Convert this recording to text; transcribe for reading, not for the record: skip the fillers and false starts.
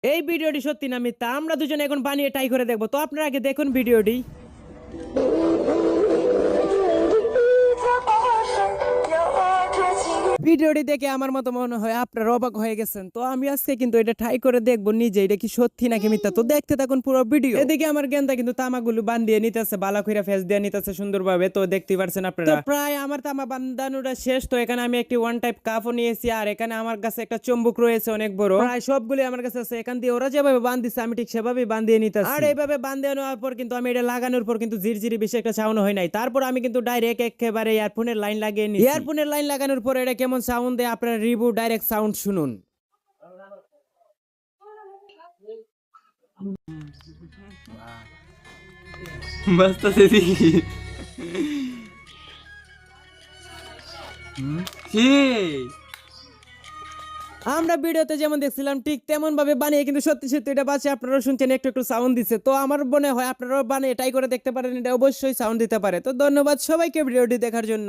এই ভিডিওটি সত্যি না মিথ্যা আমরা দুজনে এখন বানিয়ে ট্রাই করে দেখবো। তো আপনারা আগে দেখুন ভিডিওটি। ভিডিওটি দেখে আমার মতো মনে হয় আপনারা অবাক হয়ে গেছেন। তো আমি আজকে কিন্তু এটা ট্রাই করে দেখবো নিজে এটা কি সত্যি নাকি মিথ্যা। তো দেখতে থাকুন পুরো ভিডিও। এদিকে আমার গেন্দা কিন্তু তামাগুলো বান্ধিয়ে নিতেছে, বালা কইরা ফেস দিয়ে নিতেছে সুন্দরভাবে। তো দেখতে পারছেন আপনারা। তো প্রায় আমার তামা বান্ধানোটা শেষ। তো এখানে আমি একটি ওয়ান টাইপ কাপও নিয়েছি, আর এখানে আমার কাছে একটা চুম্বক রয়েছে অনেক বড়, প্রায় সবগুলো আমার কাছে আছে। এখান দিয়ে ওরা যেভাবে বান্ধিছে আমি ঠিক সেভাবে বান্ধিয়ে নিতেছি। আর এইভাবে বান্ধিয়ে নেওয়ার পর কিন্তু আমি এটা লাগানোর পর কিন্তু ঝিরঝিরি বেশি একটা সাউন্ড হয় নাই। তারপর আমি কিন্তু ডাইরেক্ট একেবারে ইয়ারফোনের লাইন লাগিয়ে নিই। ইয়ারফোনের লাইন লাগানোর পর এটা কেমন সাউন্ড দেয় আপনারা রিভিউ ডাইরেক্ট সাউন্ড শুনুন। मस्त আছে দেখি আমরা ভিডিওতে যেমন দেখছিলাম ঠিক তেমন ভাবে বানিয়ে কিন্তু সত্যি সত্যি এটা বাজছে। আপনারা শুনছেন একটু একটু সাউন্ড দিচ্ছে। তো আমার মনে হয় আপনারাও বানিয়ে ট্রাই করে দেখতে পারেন, এটা অবশ্যই সাউন্ড দিতে পারে। তো ধন্যবাদ সবাইকে ভিডিওটি দেখার জন্য।